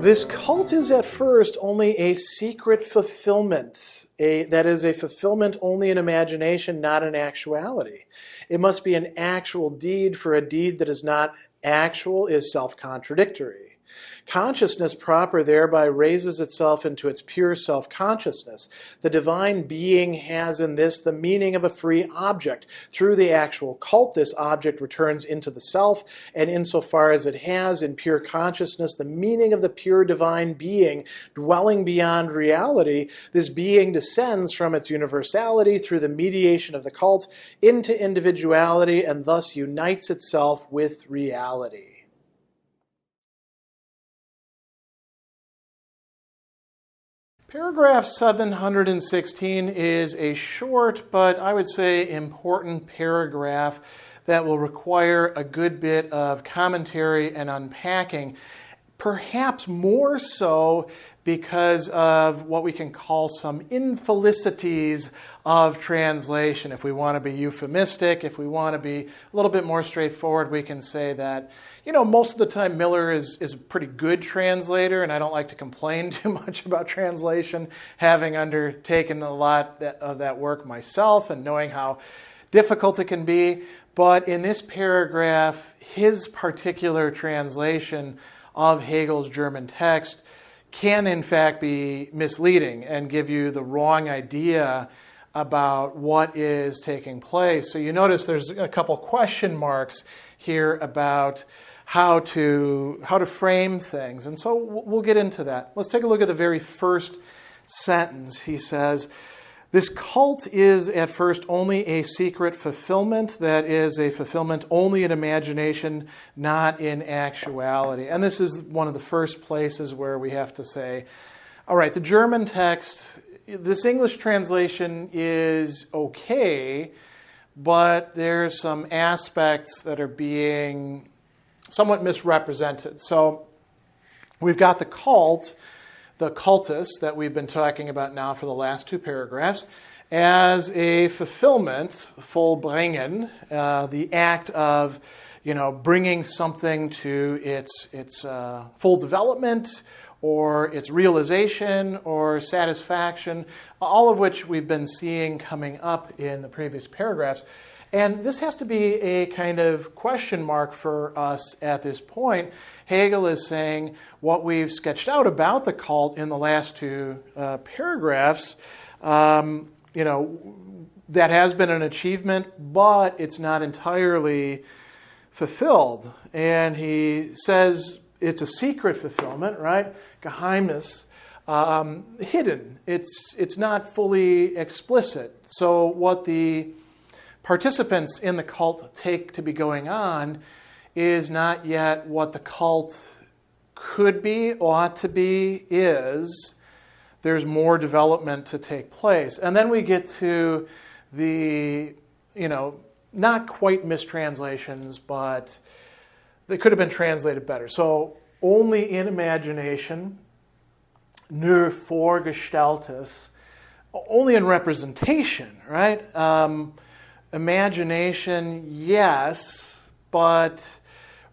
This cult is at first only a secret fulfillment. That is a fulfillment only in imagination, not in actuality. It must be an actual deed, for a deed that is not actual is self-contradictory. Consciousness proper thereby raises itself into its pure self-consciousness. The divine being has in this the meaning of a free object. Through the actual cult, this object returns into the self, and insofar as it has in pure consciousness the meaning of the pure divine being dwelling beyond reality, this being descends from its universality through the mediation of the cult into individuality and thus unites itself with reality. Paragraph 716 is a short, but I would say important paragraph that will require a good bit of commentary and unpacking, perhaps more so because of what we can call some infelicities of translation. If we want to be euphemistic, if we want to be a little bit more straightforward, we can say that, most of the time Miller is a pretty good translator, and I don't like to complain too much about translation, having undertaken a lot of that work myself and knowing how difficult it can be. But in this paragraph, his particular translation of Hegel's German text can in fact be misleading and give you the wrong idea about what is taking place. So you notice there's a couple question marks here about how to frame things. And so we'll get into that. Let's take a look at the very first sentence. He says, "This cult is at first only a secret fulfillment, that is, a fulfillment only in imagination, not in actuality." And this is one of the first places where we have to say, all right, the German text, this English translation is okay, but there's some aspects that are being somewhat misrepresented. So we've got the cult, the cultus that we've been talking about now for the last two paragraphs, as a fulfillment, vollbringen, the act of, bringing something to its full development or its realization or satisfaction, all of which we've been seeing coming up in the previous paragraphs. And this has to be a kind of question mark for us at this point. Hegel is saying what we've sketched out about the cult in the last two paragraphs, that has been an achievement, but it's not entirely fulfilled. And he says it's a secret fulfillment, right? Geheimnis, hidden. It's not fully explicit. So what the participants in the cult take to be going on is not yet what the cult could be, ought to be, is. There's more development to take place. And then we get to the, not quite mistranslations, but they could have been translated better. So only in imagination, nur vorgestelltes, only in representation, right? Imagination, yes, but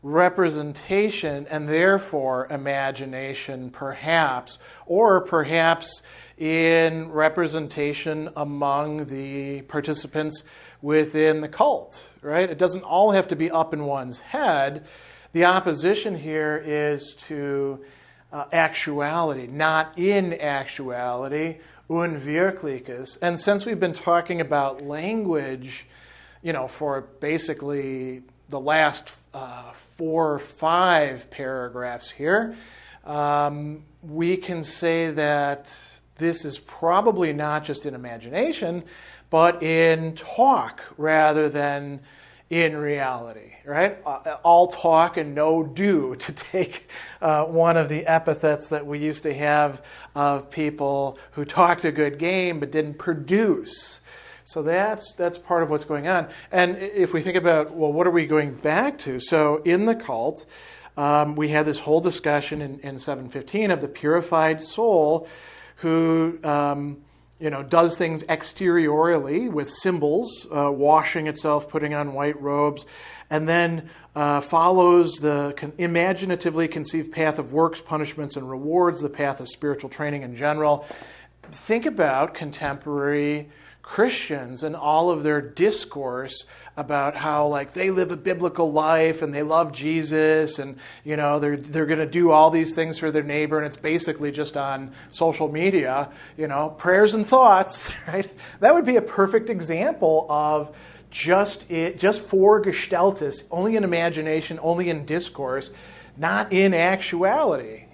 representation and therefore imagination perhaps, or perhaps in representation among the participants within the cult, right? It doesn't all have to be up in one's head. The opposition here is to actuality, not in actuality, Unwirkliches. And since we've been talking about language, for basically the last 4 or 5 paragraphs here, we can say that this is probably not just in imagination, but in talk rather than in reality, right? All talk and no do, to take one of the epithets that we used to have of people who talked a good game but didn't produce. So that's part of what's going on. And if we think about, well, what are we going back to? So in the cult, we had this whole discussion in 715 of the purified soul who does things exteriorly with symbols, washing itself, putting on white robes, and then follows the imaginatively conceived path of works, punishments, and rewards, the path of spiritual training in general. Think about contemporary Christians and all of their discourse about how they live a biblical life and they love Jesus and they're going to do all these things for their neighbor, and it's basically just on social media, prayers and thoughts, right? That would be a perfect example of just for gestaltists, only in imagination, only in discourse, not in actuality.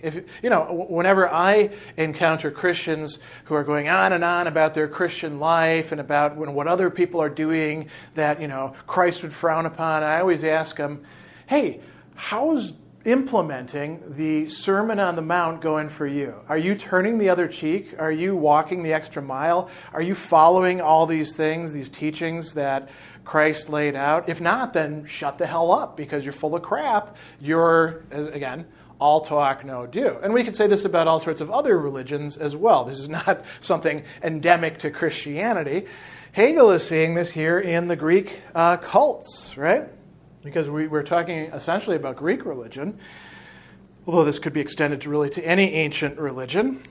Whenever I encounter Christians who are going on and on about their Christian life and about what other people are doing that Christ would frown upon, I always ask them, "Hey, how's implementing the Sermon on the Mount going for you? Are you turning the other cheek? Are you walking the extra mile? Are you following all these things, these teachings that Christ laid out? If not, then shut the hell up because you're full of crap. You're, again, all talk, no do." And we could say this about all sorts of other religions as well. This is not something endemic to Christianity. Hegel is seeing this here in the Greek cults, right? Because we're talking essentially about Greek religion, although this could be extended to any ancient religion.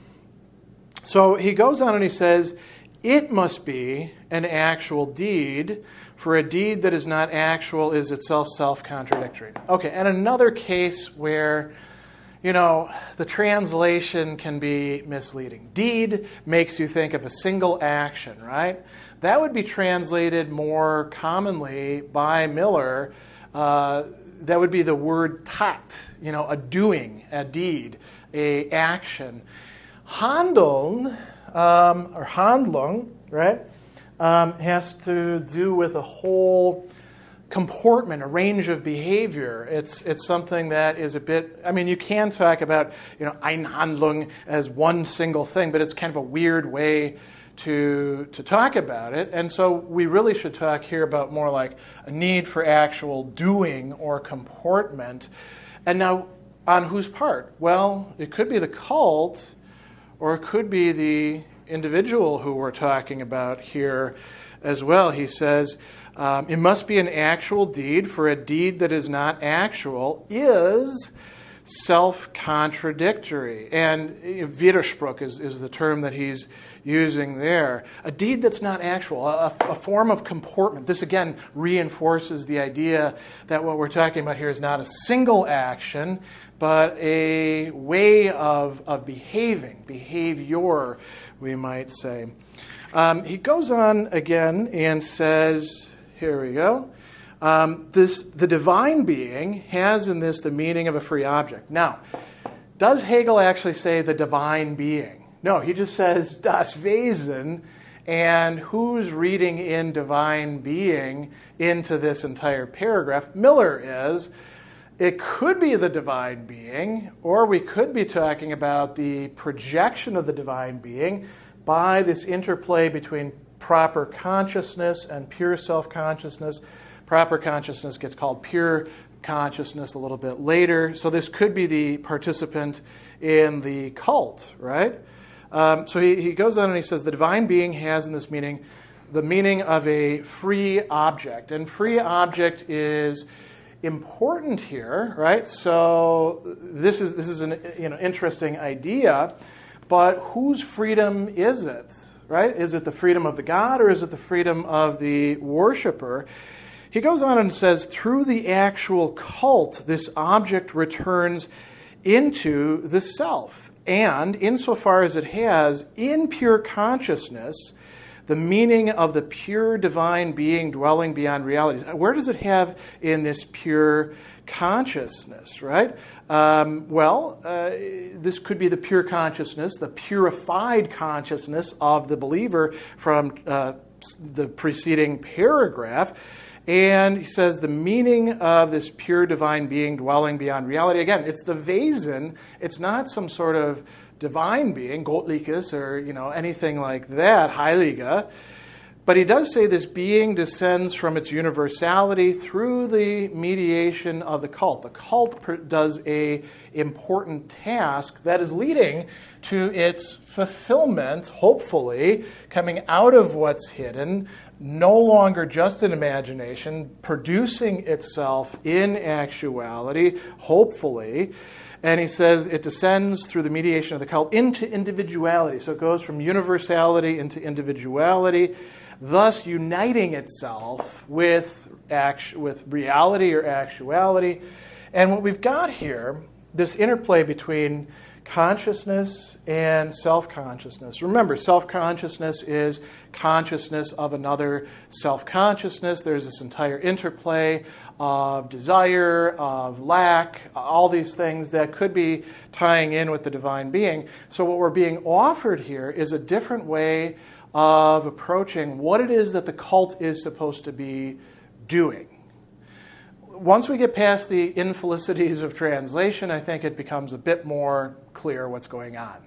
So he goes on and he says, "It must be an actual deed, for a deed that is not actual is itself self-contradictory." Okay, and another case where, the translation can be misleading. Deed makes you think of a single action, right? That would be translated more commonly by Miller. That would be the word tat, a doing, a deed, a action. Handeln, or Handlung, right, has to do with a whole comportment, a range of behavior. It's something that is a bit, you can talk about, Einhandlung as one single thing, but it's kind of a weird way to talk about it. And so we really should talk here about more like a need for actual doing or comportment. And now, on whose part? Well, it could be the cult, or it could be the individual who we're talking about here as well. He says, it must be an actual deed, for a deed that is not actual is self-contradictory. And Widerspruch is the term that he's using there. A deed that's not actual, a form of comportment. This again reinforces the idea that what we're talking about here is not a single action, but a way of behaving, behavior, we might say. He goes on again and says, here we go, the divine being has in this the meaning of a free object. Now, does Hegel actually say the divine being? No, he just says das Wesen, and who's reading in divine being into this entire paragraph? Miller is. It could be the divine being, or we could be talking about the projection of the divine being by this interplay between proper consciousness and pure self-consciousness. Proper consciousness gets called pure consciousness a little bit later. So this could be the participant in the cult, right? So he goes on and he says, the divine being has in this meaning the meaning of a free object. And free object is important here, right? So this is an interesting idea, but whose freedom is it, right? Is it the freedom of the God, or is it the freedom of the worshiper? He goes on and says, through the actual cult, this object returns into the self. And insofar as it has, in pure consciousness, the meaning of the pure divine being dwelling beyond reality. Where does it have in this pure consciousness, right? This could be the pure consciousness, the purified consciousness of the believer from the preceding paragraph. And he says the meaning of this pure divine being dwelling beyond reality. Again, it's the Wesen. It's not some sort of divine being, Gottliches, or anything like that, Heilige. But he does say this being descends from its universality through the mediation of the cult. The cult does an important task that is leading to its fulfillment, hopefully, coming out of what's hidden, no longer just an imagination, producing itself in actuality, hopefully. And he says it descends through the mediation of the cult into individuality. So it goes from universality into individuality, thus uniting itself with reality or actuality. And what we've got here, this interplay between consciousness and self-consciousness. Remember, self-consciousness is consciousness of another self-consciousness. There's this entire interplay of desire, of lack, all these things that could be tying in with the divine being. So what we're being offered here is a different way of approaching what it is that the cult is supposed to be doing. Once we get past the infelicities of translation, I think it becomes a bit more clear what's going on.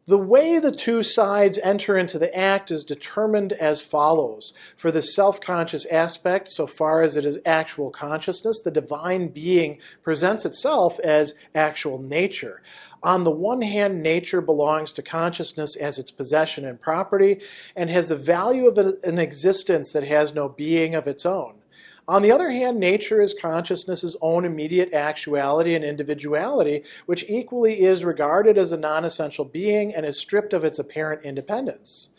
The way the two sides enter into the act is determined as follows. For the self-conscious aspect, so far as it is actual consciousness, the divine being presents itself as actual nature. On the one hand, nature belongs to consciousness as its possession and property, and has the value of an existence that has no being of its own. On the other hand, nature is consciousness's own immediate actuality and individuality, which equally is regarded as a non-essential being and is stripped of its apparent independence.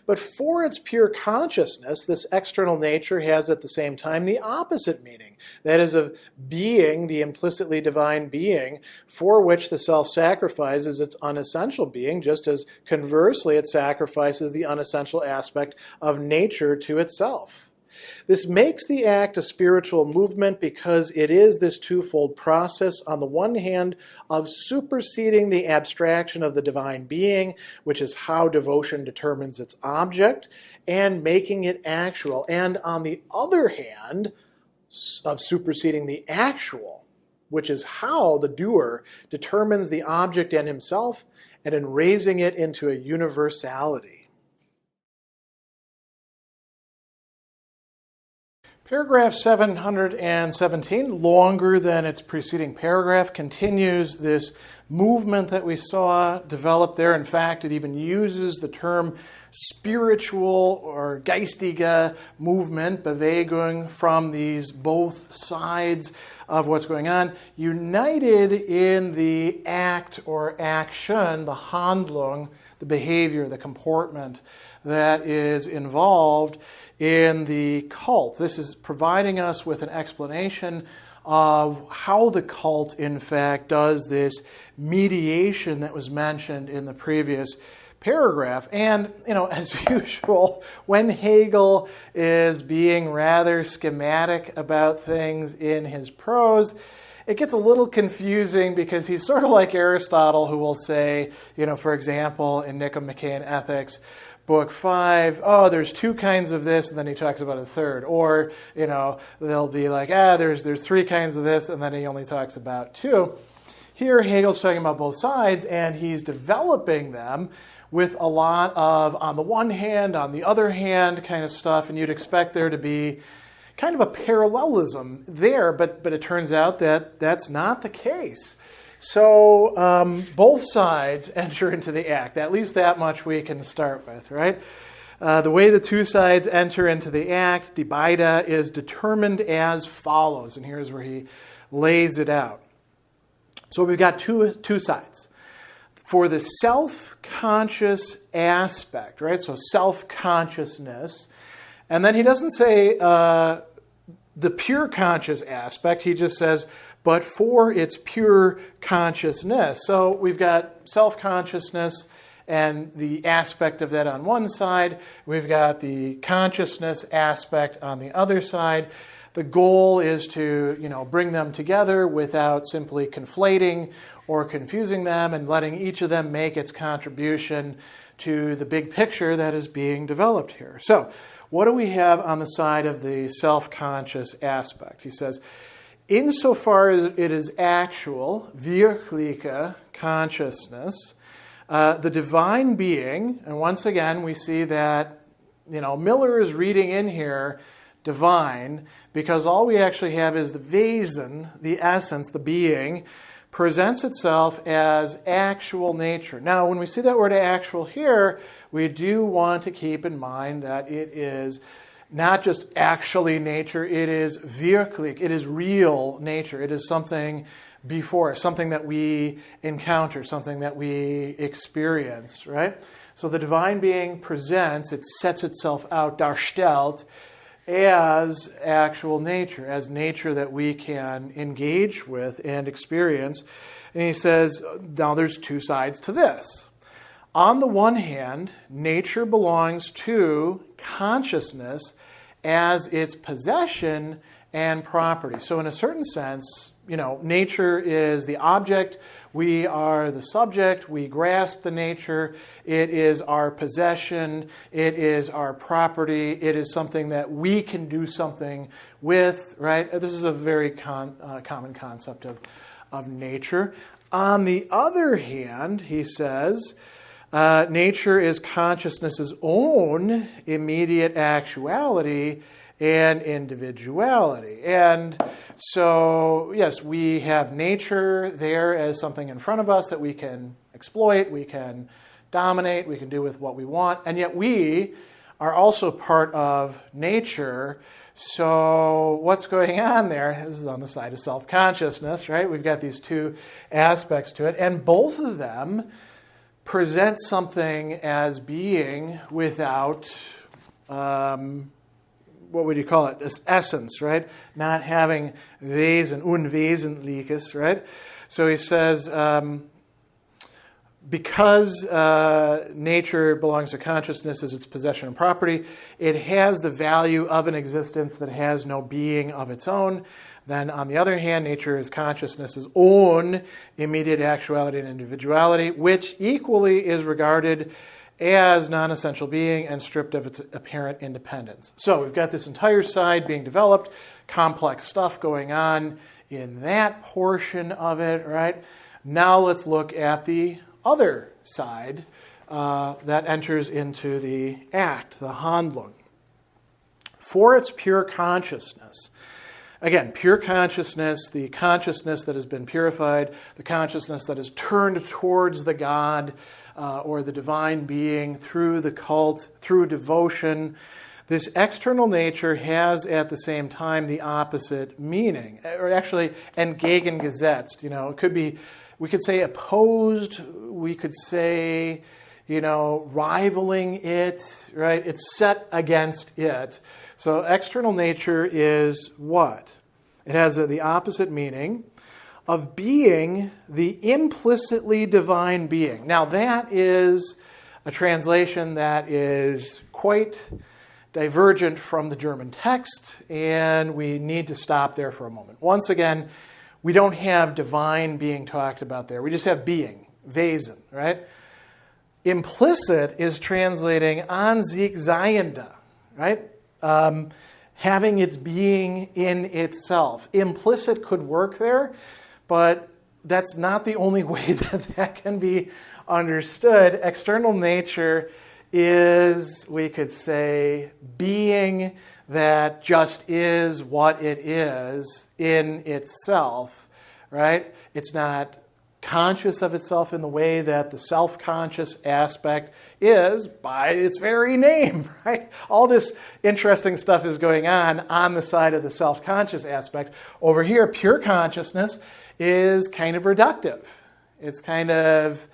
But for its pure consciousness, this external nature has at the same time the opposite meaning, that is, of being the implicitly divine being, for which the self sacrifices its unessential being, just as conversely it sacrifices the unessential aspect of nature to itself. This makes the act a spiritual movement because it is this twofold process, on the one hand, of superseding the abstraction of the divine being, which is how devotion determines its object, and making it actual, and on the other hand, of superseding the actual, which is how the doer determines the object and himself, and in raising it into a universality. Paragraph 717, longer than its preceding paragraph, continues this movement that we saw develop there. In fact, it even uses the term spiritual or geistige movement, Bewegung, from these both sides of what's going on, united in the act or action, the Handlung, the behavior, the comportment that is involved in the cult. This is providing us with an explanation of how the cult, in fact, does this mediation that was mentioned in the previous paragraph. And, as usual, when Hegel is being rather schematic about things in his prose, it gets a little confusing because he's sort of like Aristotle, who will say, for example, in Nicomachean Ethics, Book 5, there's two kinds of this, and then he talks about a third. Or, they'll be like, there's three kinds of this, and then he only talks about two. Here, Hegel's talking about both sides, and he's developing them with a lot of on the one hand, on the other hand kind of stuff, and you'd expect there to be kind of a parallelism there, but it turns out that that's not the case. So both sides enter into the act. At least that much we can start with, right? The way the two sides enter into the act, die Beide, is determined as follows. And here's where he lays it out. So we've got two sides. For the self-conscious aspect, right? So self-consciousness. And then he doesn't say the pure conscious aspect. He just says, but for its pure consciousness. So we've got self-consciousness and the aspect of that on one side. We've got the consciousness aspect on the other side. The goal is to, bring them together without simply conflating or confusing them, and letting each of them make its contribution to the big picture that is being developed here. So what do we have on the side of the self-conscious aspect? He says, insofar as it is actual, wirkliche consciousness, The divine being, and once again we see that, Miller is reading in here divine, because all we actually have is the Wesen, the essence, the being, presents itself as actual nature. Now, when we see that word actual here, we do want to keep in mind that it is not just actually nature, it is wirklich, it is real nature. It is something before us, something that we encounter, something that we experience, right? So the divine being presents, it sets itself out, darstellt, as actual nature, as nature that we can engage with and experience. And he says, now there's two sides to this. On the one hand, nature belongs to consciousness as its possession and property. So in a certain sense, nature is the object, we are the subject, we grasp the nature, it is our possession, it is our property, it is something that we can do something with, right? This is a very common concept of nature. On the other hand, he says, nature is consciousness's own immediate actuality and individuality. And so, yes, we have nature there as something in front of us that we can exploit, we can dominate, we can do with what we want, and yet we are also part of nature. So what's going on there? This is on the side of self-consciousness, right? We've got these two aspects to it, and both of them present something as being without what would you call it? This essence, right? Not having Wesen, Unwesentliches, right? So he says, because nature belongs to consciousness as its possession and property, it has the value of an existence that has no being of its own. Then, on the other hand, nature is consciousness's own immediate actuality and individuality, which equally is regarded as non-essential being and stripped of its apparent independence. So we've got this entire side being developed, complex stuff going on in that portion of it, right? Now let's look at the other side that enters into the act, the Handlung. For its pure consciousness. Again, pure consciousness, the consciousness that has been purified, the consciousness that is turned towards the God or the divine being through the cult, through devotion. This external nature has at the same time the opposite meaning, or actually entgegengesetzt. It could be, we could say opposed, we could say, rivaling it, right? It's set against it. So external nature is what? It has the opposite meaning of being the implicitly divine being. Now that is a translation that is quite divergent from the German text, and we need to stop there for a moment. Once again, we don't have divine being talked about there. We just have being, Wesen, right? Implicit is translating an sich seiende, right? Having its being in itself. Implicit could work there, but that's not the only way that can be understood. External nature is, we could say, being that just is what it is in itself, right? It's not conscious of itself in the way that the self-conscious aspect is by its very name, right? All this interesting stuff is going on the side of the self-conscious aspect. Over here, pure consciousness is kind of reductive. It's kind of,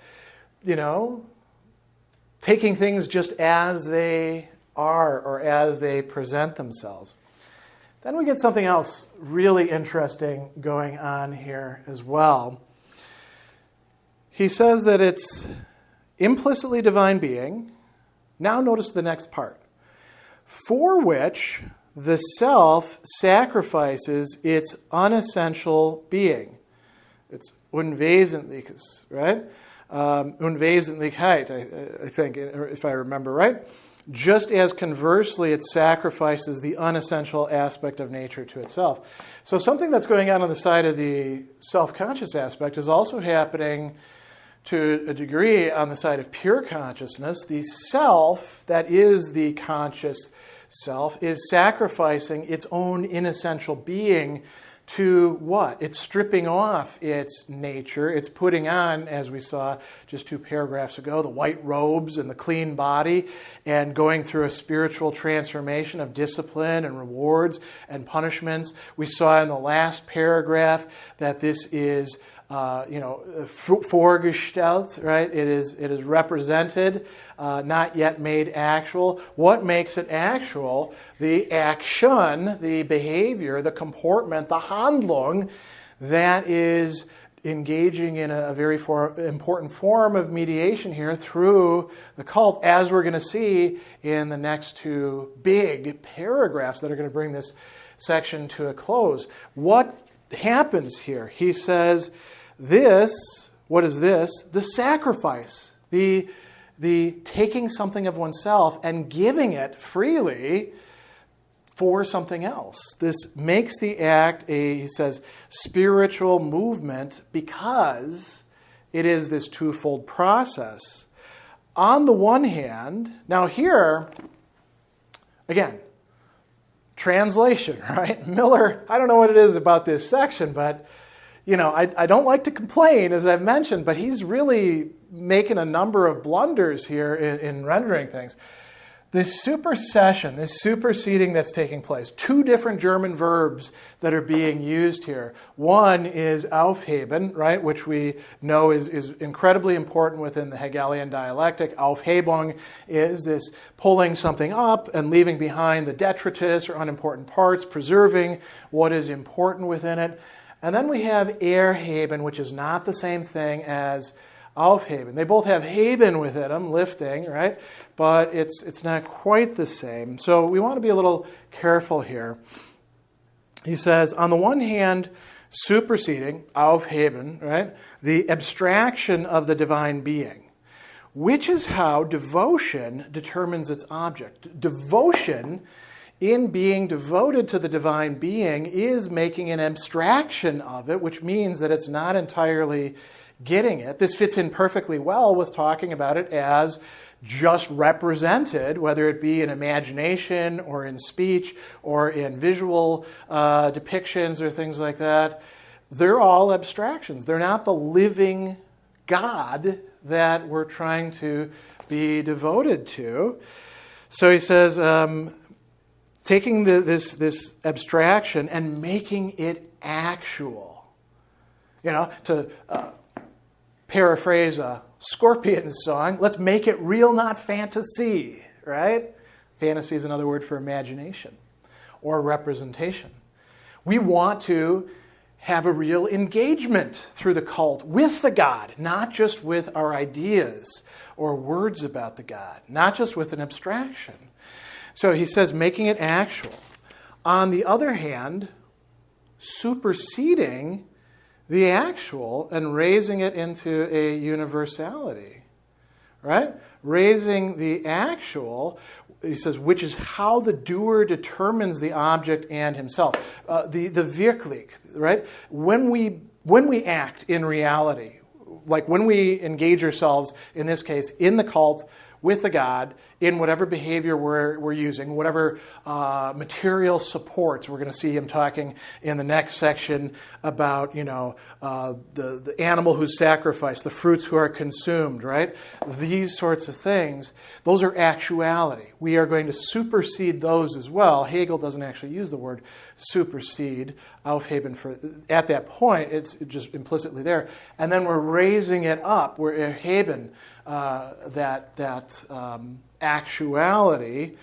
taking things just as they are or as they present themselves. Then we get something else really interesting going on here as well. He says that it's implicitly divine being. Now notice the next part. For which the self sacrifices its unessential being. It's Unwesentliches, right? Unwesentlichkeit, I think, if I remember right. Just as conversely it sacrifices the unessential aspect of nature to itself. So something that's going on the side of the self-conscious aspect is also happening to a degree on the side of pure consciousness. The self, that is the conscious self, is sacrificing its own inessential being to what? It's stripping off its nature. It's putting on, as we saw just 2 paragraphs ago, the white robes and the clean body, and going through a spiritual transformation of discipline and rewards and punishments. We saw in the last paragraph that this is vorgestellt, right? It is represented, not yet made actual. What makes it actual? The action, the behavior, the comportment, the Handlung that is engaging in a very important form of mediation here through the cult, as we're going to see in the next 2 big paragraphs that are going to bring this section to a close. What happens here? He says, what is this? The sacrifice, the taking something of oneself and giving it freely for something else. This makes the act he says, spiritual movement because it is this twofold process. On the one hand, now here, again, translation, right? Miller, I don't know what it is about this section, but I don't like to complain, as I've mentioned, but he's really making a number of blunders here in rendering things. This supersession, this superseding that's taking place, 2 different German verbs that are being used here. One is aufheben, right, which we know is incredibly important within the Hegelian dialectic. Aufhebung is this pulling something up and leaving behind the detritus or unimportant parts, preserving what is important within it. And then we have erheben, which is not the same thing as aufheben. They both have heben within them, lifting, right? But it's not quite the same. So we want to be a little careful here. He says, on the one hand, superseding, aufheben, right? The abstraction of the divine being, which is how devotion determines its object. Devotion, in being devoted to the divine being, is making an abstraction of it, which means that it's not entirely getting it. This fits in perfectly well with talking about it as just represented, whether it be in imagination or in speech or in visual depictions or things like that. They're all abstractions. They're not the living God that we're trying to be devoted to. So he says, taking this abstraction and making it actual. To paraphrase a Scorpions song, let's make it real, not fantasy, right? Fantasy is another word for imagination or representation. We want to have a real engagement through the cult with the God, not just with our ideas or words about the God, not just with an abstraction. So he says making it actual. On the other hand, superseding the actual and raising it into a universality, right? Raising the actual, he says, which is how the doer determines the object and himself. The wirklich, right? When we act in reality, like when we engage ourselves, in this case, in the cult, with the God, in whatever behavior we're using, whatever material supports. We're going to see him talking in the next section about, the animal who's sacrificed, the fruits who are consumed, right? These sorts of things, those are actuality. We are going to supersede those as well. Hegel doesn't actually use the word supersede, aufheben, at that point. It's just implicitly there. And then we're raising it up. We're erheben, that actuality,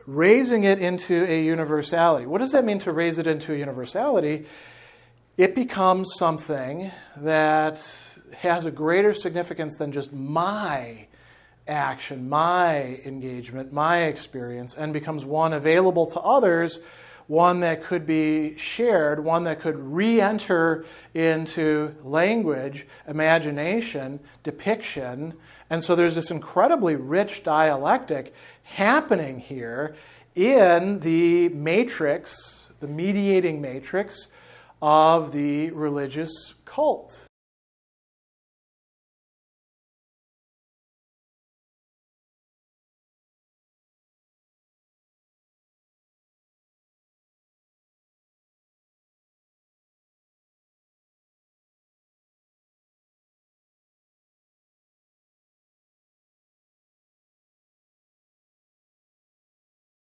raising it into a universality. What does that mean to raise it into a universality? It becomes something that has a greater significance than just my action, my engagement, my experience, and becomes one available to others, one that could be shared, one that could re-enter into language, imagination, depiction. And so there's this incredibly rich dialectic happening here in the matrix, the mediating matrix of the religious cult.